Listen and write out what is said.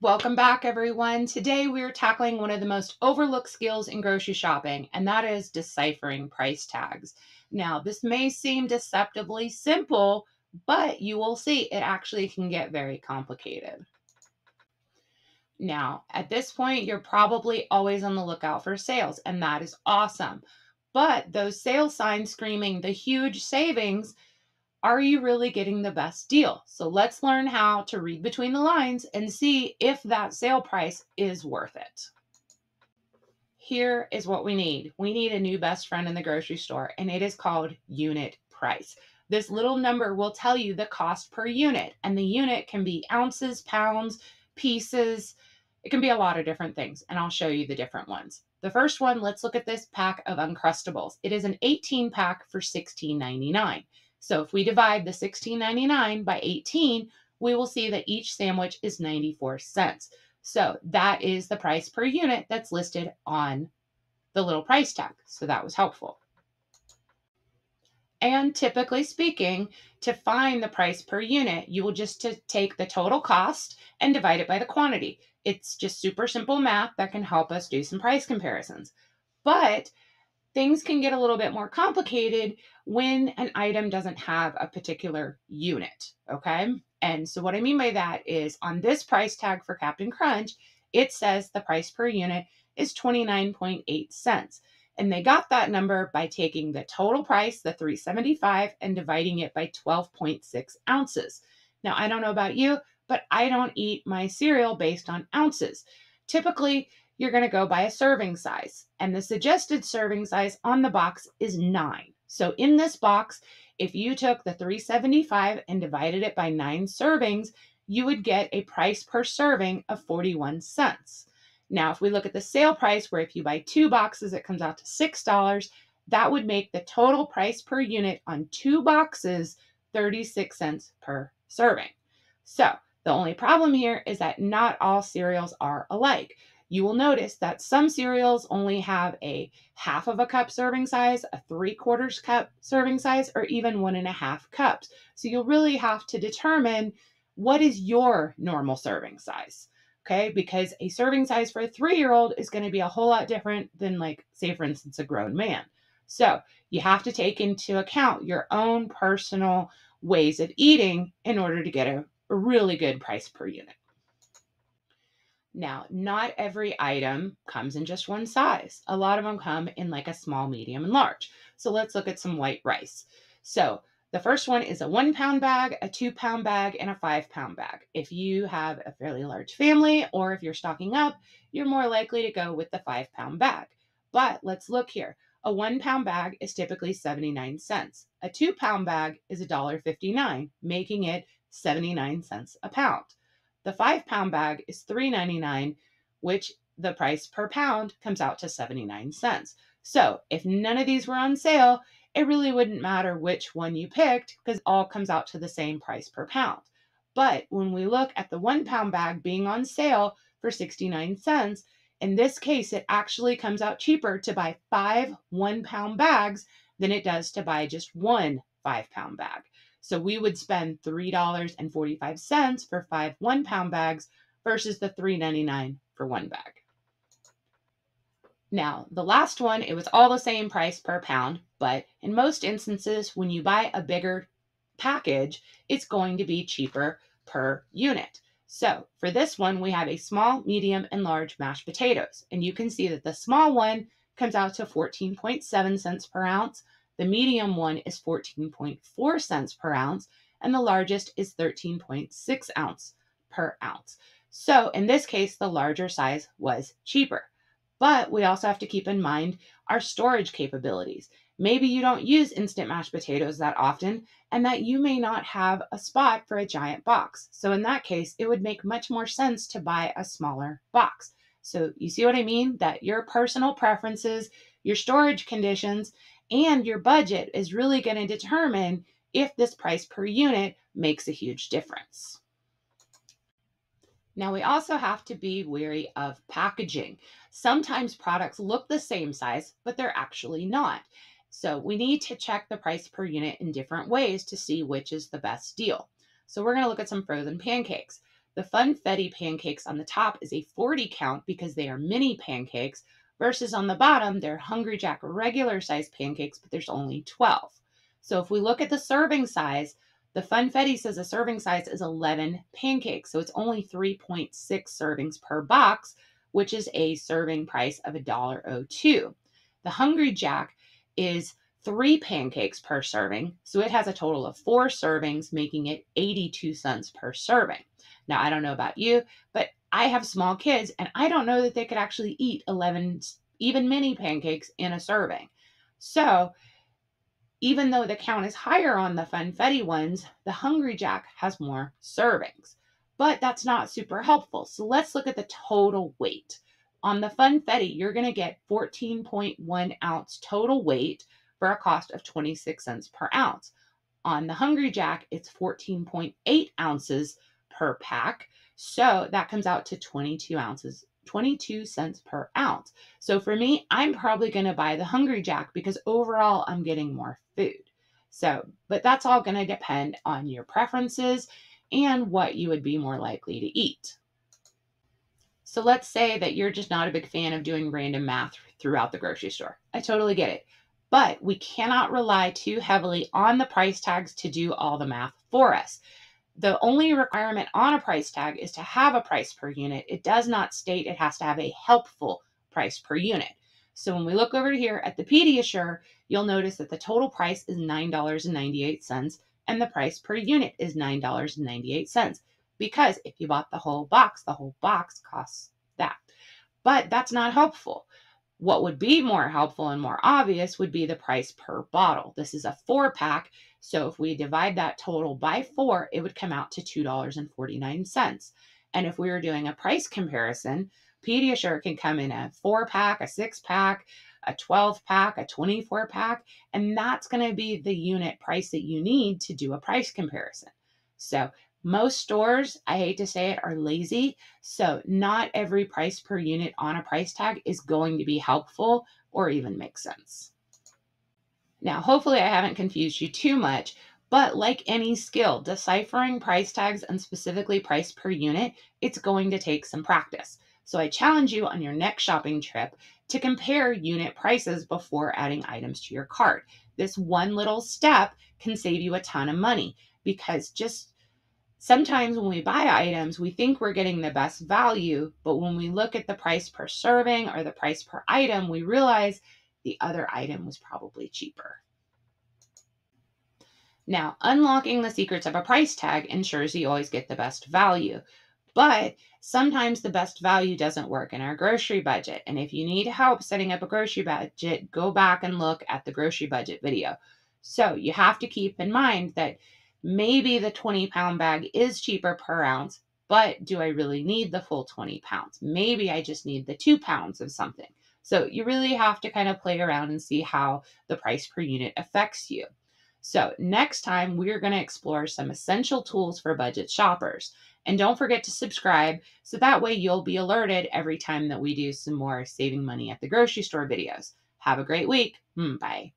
Welcome back, everyone. Today we are tackling one of the most overlooked skills in grocery shopping, and that is deciphering price tags. Now, this may seem deceptively simple, but you will see it actually can get very complicated. Now, at this point, you're probably always on the lookout for sales, and that is awesome. But those sales signs screaming the huge savings, are you really getting the best deal? So let's learn how to read between the lines and see if that sale price is worth it. Here is what we need. We need a new best friend in the grocery store, and it is called unit price. This little number will tell you the cost per unit, and the unit can be ounces, pounds, pieces. It can be a lot of different things, and I'll show you the different ones. The first one, let's look at this pack of Uncrustables. It is an 18 pack for $16.99. So if we divide the $16.99 by 18, we will see that each sandwich is 94 cents. So that is the price per unit that's listed on the little price tag. So that was helpful. And typically speaking, to find the price per unit, you will just take the total cost and divide it by the quantity. It's just super simple math that can help us do some price comparisons. But things can get a little bit more complicated when an item doesn't have a particular unit, okay? And so what I mean by that is on this price tag for Captain Crunch, it says the price per unit is 29.8 cents. And they got that number by taking the total price, the $3.75, and dividing it by 12.6 ounces. Now, I don't know about you, but I don't eat my cereal based on ounces. Typically, you're going to go by a serving size, and the suggested serving size on the box is 9. So in this box, if you took the $3.75 and divided it by 9 servings, you would get a price per serving of 41 cents. Now, if we look at the sale price, where if you buy 2 boxes, it comes out to $6, that would make the total price per unit on 2 boxes 36 cents per serving. So the only problem here is that not all cereals are alike. You will notice that some cereals only have a half of a cup serving size, a 3/4 cup serving size, or even 1.5 cups. So you'll really have to determine what is your normal serving size. Okay, because a serving size for a 3-year-old is going to be a whole lot different than, like, say, for instance, a grown man. So you have to take into account your own personal ways of eating in order to get a really good price per unit. Now, not every item comes in just one size. A lot of them come in like a small, medium, and large. So let's look at some white rice. So the first one is a 1-pound bag, a 2-pound bag, and a 5-pound bag. If you have a fairly large family, or if you're stocking up, you're more likely to go with the 5-pound bag. But let's look here. A 1-pound bag is typically 79 cents. A 2-pound bag is $1.59, making it 79 cents a pound. The 5-pound bag is $3.99, which the price per pound comes out to 79 cents. So if none of these were on sale, it really wouldn't matter which one you picked because it all comes out to the same price per pound. But when we look at the 1-pound bag being on sale for 69 cents, in this case, it actually comes out cheaper to buy 5 1-pound bags than it does to buy just 1 5-pound bag. So we would spend $3.45 for 5 1-pound bags versus the $3.99 for 1 bag. Now, the last one, it was all the same price per pound, but in most instances, when you buy a bigger package, it's going to be cheaper per unit. So for this one, we have a small, medium, and large mashed potatoes. And you can see that the small one comes out to 14.7 cents per ounce. The medium one is 14.4 cents per ounce, and the largest is 13.6 ounce per ounce. So in this case, the larger size was cheaper. But we also have to keep in mind our storage capabilities. Maybe you don't use instant mashed potatoes that often, and that you may not have a spot for a giant box. So in that case, it would make much more sense to buy a smaller box. So you see what I mean? That your personal preferences, your storage conditions, and your budget is really going to determine if this price per unit makes a huge difference. Now, we also have to be wary of packaging. Sometimes products look the same size, but they're actually not. So we need to check the price per unit in different ways to see which is the best deal. So we're going to look at some frozen pancakes. The funfetti pancakes on the top is a 40 count because they are mini pancakes, versus on the bottom, they're Hungry Jack regular size pancakes, but there's only 12. So if we look at the serving size, the funfetti says a serving size is 11 pancakes. So it's only 3.6 servings per box, which is a serving price of $1.02. The Hungry Jack is 3 pancakes per serving, so it has a total of 4 servings, making it 82 cents per serving. Now, I don't know about you, but I have small kids, and I don't know that they could actually eat 11 even mini pancakes in a serving. So, even though the count is higher on the funfetti ones, the Hungry Jack has more servings. But that's not super helpful. So let's look at the total weight. On the funfetti, you're going to get 14.1 ounce total weight for a cost of 26 cents per ounce. On the Hungry Jack, it's 14.8 ounces per pack. So that comes out to 22 cents per ounce. So for me, I'm probably going to buy the Hungry Jack because overall I'm getting more food. So, but that's all going to depend on your preferences and what you would be more likely to eat. So let's say that you're just not a big fan of doing random math throughout the grocery store. I totally get it. But we cannot rely too heavily on the price tags to do all the math for us. The only requirement on a price tag is to have a price per unit. It does not state it has to have a helpful price per unit. So when we look over here at the Pediasure, you'll notice that the total price is $9.98 and the price per unit is $9.98. Because if you bought the whole box costs that. But that's not helpful. What would be more helpful and more obvious would be the price per bottle. This is a 4-pack. So if we divide that total by 4, it would come out to $2.49. And if we were doing a price comparison, Pediasure can come in a 4-pack, a 6-pack, a 12-pack, a 24-pack, and that's going to be the unit price that you need to do a price comparison. So most stores, I hate to say it, are lazy. So not every price per unit on a price tag is going to be helpful or even make sense. Now, hopefully I haven't confused you too much, but like any skill, deciphering price tags and specifically price per unit, it's going to take some practice. So I challenge you on your next shopping trip to compare unit prices before adding items to your cart. This one little step can save you a ton of money because just sometimes when we buy items, we think we're getting the best value, but when we look at the price per serving or the price per item, we realize the other item was probably cheaper. Now, unlocking the secrets of a price tag ensures you always get the best value, but sometimes the best value doesn't work in our grocery budget. And if you need help setting up a grocery budget, go back and look at the grocery budget video. So you have to keep in mind that maybe the 20-pound bag is cheaper per ounce, but do I really need the full 20 pounds? Maybe I just need the 2 pounds of something. So you really have to kind of play around and see how the price per unit affects you. So next time, we're going to explore some essential tools for budget shoppers. And don't forget to subscribe so that way you'll be alerted every time that we do some more saving money at the grocery store videos. Have a great week. Bye.